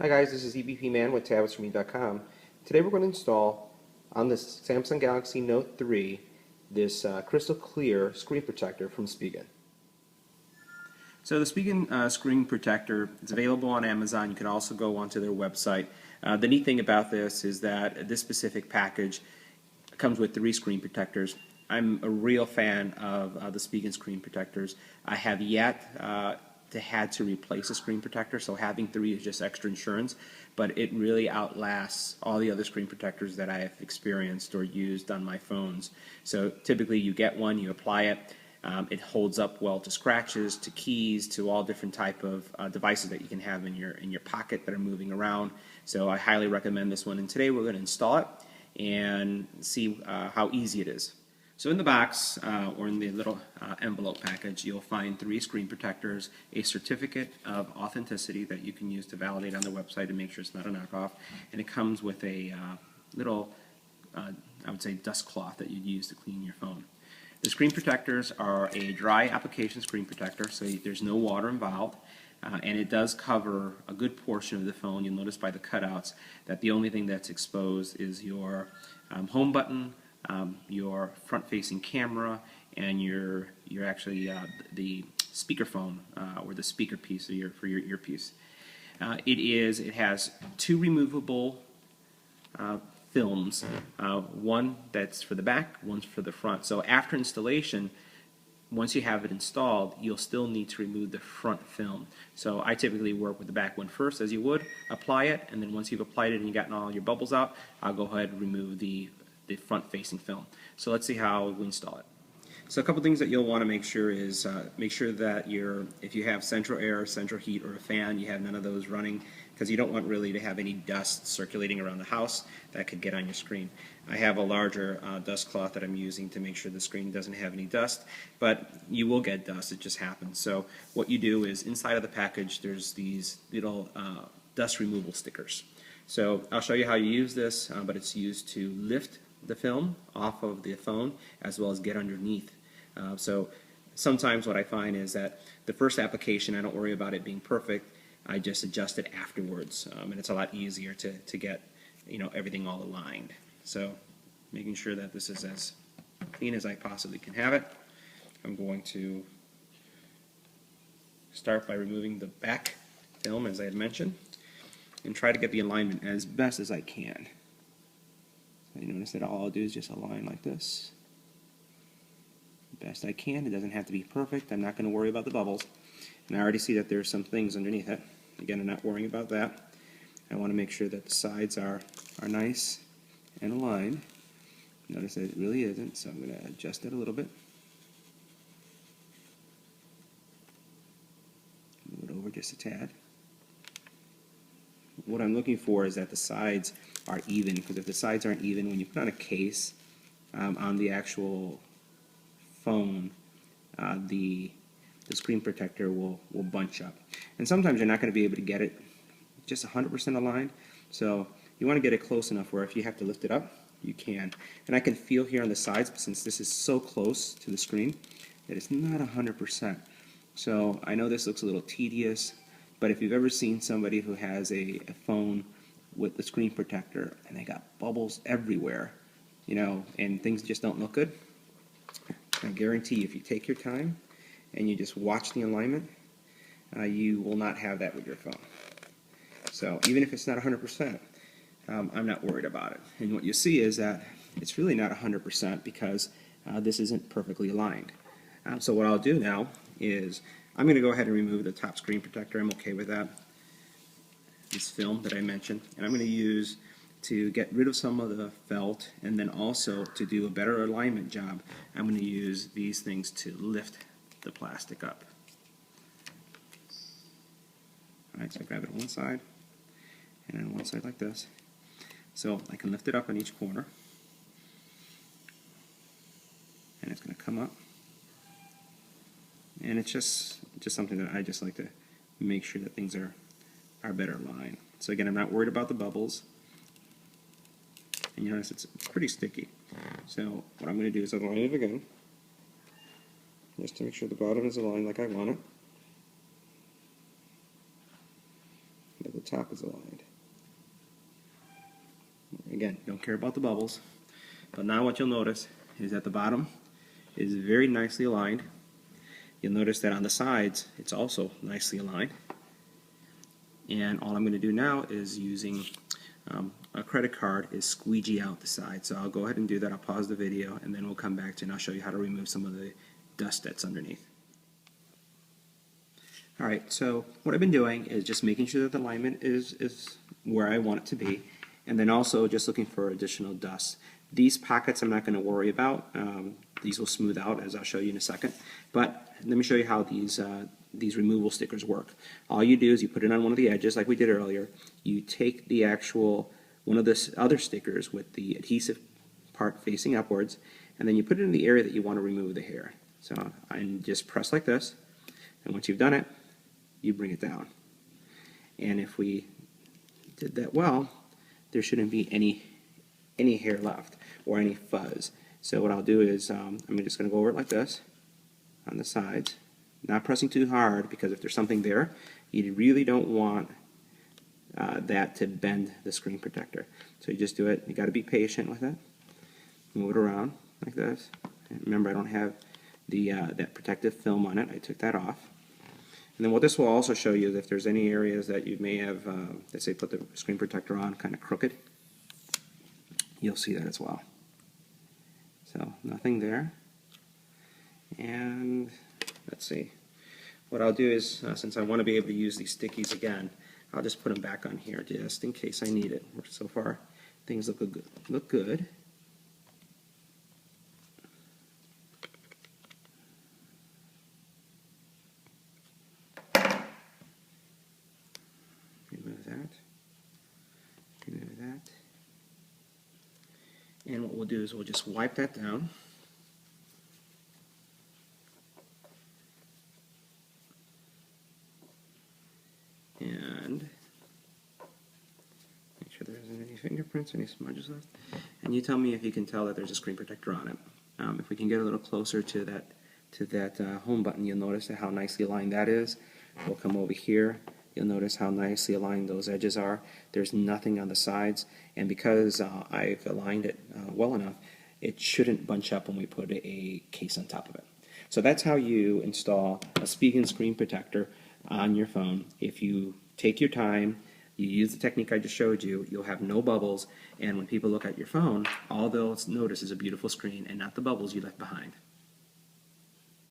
Hi guys, this is EBPMAN with tabletsforme.com. Today we're going to install on this Samsung Galaxy Note 3 this crystal clear screen protector from SPIGEN. So the SPIGEN screen protector is available on Amazon. You can also go onto their website. The neat thing about this is that this specific package comes with 3 screen protectors. I'm a real fan of the SPIGEN screen protectors. I have yet had to replace a screen protector, so having 3 is just extra insurance, but it really outlasts all the other screen protectors that I have experienced or used on my phones. So typically you get one, you apply it, it holds up well to scratches, to keys, to all different type of devices that you can have in your pocket that are moving around. So I highly recommend this one, and today we're going to install it and see how easy it is. So in the box, or in the little envelope package, you'll find 3 screen protectors, a certificate of authenticity that you can use to validate on the website to make sure it's not a knockoff, and it comes with a little, I would say, dust cloth that you'd use to clean your phone. The screen protectors are a dry application screen protector, so there's no water involved, and it does cover a good portion of the phone. You'll notice by the cutouts that the only thing that's exposed is your home button, your front-facing camera, and your actually the speakerphone or the speaker piece for your earpiece. It has 2 removable films, one that's for the back, one's for the front. So after installation, once you have it installed, you'll still need to remove the front film. So I typically work with the back one first, as you would, apply it, and then once you've applied it and you've gotten all your bubbles out, I'll go ahead and remove the front-facing film. So let's see how we install it. So a couple things that you'll want to make sure is make sure that if you have central air, central heat, or a fan, you have none of those running, because you don't want really to have any dust circulating around the house that could get on your screen. I have a larger dust cloth that I'm using to make sure the screen doesn't have any dust, but you will get dust, it just happens. So what you do is inside of the package there's these little dust removal stickers. So I'll show you how you use this, but it's used to lift the film off of the phone as well as get underneath. So sometimes what I find is that the first application I don't worry about it being perfect, I just adjust it afterwards, and it's a lot easier to get everything all aligned. So making sure that this is as clean as I possibly can have it, I'm going to start by removing the back film as I had mentioned and try to get the alignment as best as I can. You notice that all I'll do is just align like this. Best I can. It doesn't have to be perfect. I'm not going to worry about the bubbles. And I already see that there's some things underneath it. Again, I'm not worrying about that. I want to make sure that the sides are nice and aligned. Notice that it really isn't, so I'm going to adjust it a little bit. Move it over just a tad. What I'm looking for is that the sides are even, because if the sides aren't even, when you put on a case on the actual phone, the screen protector will bunch up. And sometimes you're not going to be able to get it just 100% aligned, so you want to get it close enough where if you have to lift it up, you can. And I can feel here on the sides, since this is so close to the screen, that it's not 100%. So I know this looks a little tedious, but if you've ever seen somebody who has a phone with the screen protector and they got bubbles everywhere, and things just don't look good, I guarantee you if you take your time and you just watch the alignment, you will not have that with your phone. So even if it's not 100%, I'm not worried about it. And what you see is that it's really not 100% because this isn't perfectly aligned. So what I'll do now is I'm going to go ahead and remove the top screen protector. I'm okay with that. This film that I mentioned, and I'm going to use to get rid of some of the felt, and then also to do a better alignment job, I'm going to use these things to lift the plastic up. Alright, so I grab it on one side and on one side like this. So I can lift it up on each corner, and it's going to come up. And it's just something that I just like to make sure that things are better aligned. So again, I'm not worried about the bubbles. And you notice it's pretty sticky. So what I'm going to do is align it again, just to make sure the bottom is aligned like I want it. top is aligned. Again, don't care about the bubbles. But now what you'll notice is that the bottom is very nicely aligned. You'll notice that on the sides it's also nicely aligned. And all I'm going to do now is using a credit card is squeegee out the side. So I'll go ahead and do that. I'll pause the video and then we'll come back to it and I'll show you how to remove some of the dust that's underneath. Alright, so what I've been doing is just making sure that the alignment is where I want it to be, and then also just looking for additional dust. These pockets I'm not going to worry about. These will smooth out, as I'll show you in a second. But let me show you how these removable stickers work. All you do is you put it on one of the edges like we did earlier. You take the actual one of the other stickers with the adhesive part facing upwards, and then you put it in the area that you want to remove the hair. So I just press like this, and once you've done it, you bring it down. And if we did that well, there shouldn't be any hair left or any fuzz. So what I'll do is I'm just going to go over it like this on the sides, not pressing too hard, because if there's something there, you really don't want that to bend the screen protector. So you just do it. You got to be patient with it. Move it around like this. And remember, I don't have the that protective film on it. I took that off. And then what this will also show you is if there's any areas that you may have, let's say, put the screen protector on kind of crooked, you'll see that as well. So nothing there. And let's see. What I'll do is, since I want to be able to use these stickies again, I'll just put them back on here just in case I need it. So far, things look good. Remove that. Remove that. And what we'll do is we'll just wipe that down. And make sure there isn't any fingerprints, any smudges left. And you tell me if you can tell that there's a screen protector on it. If we can get a little closer to that home button, you'll notice how nicely aligned that is. We'll come over here. You'll notice how nicely aligned those edges are. There's nothing on the sides, and because I've aligned it well enough, it shouldn't bunch up when we put a case on top of it. So that's how you install a SPIGEN screen protector on your phone. If you take your time, you use the technique I just showed you, you'll have no bubbles, and when people look at your phone, all they'll notice is a beautiful screen and not the bubbles you left behind.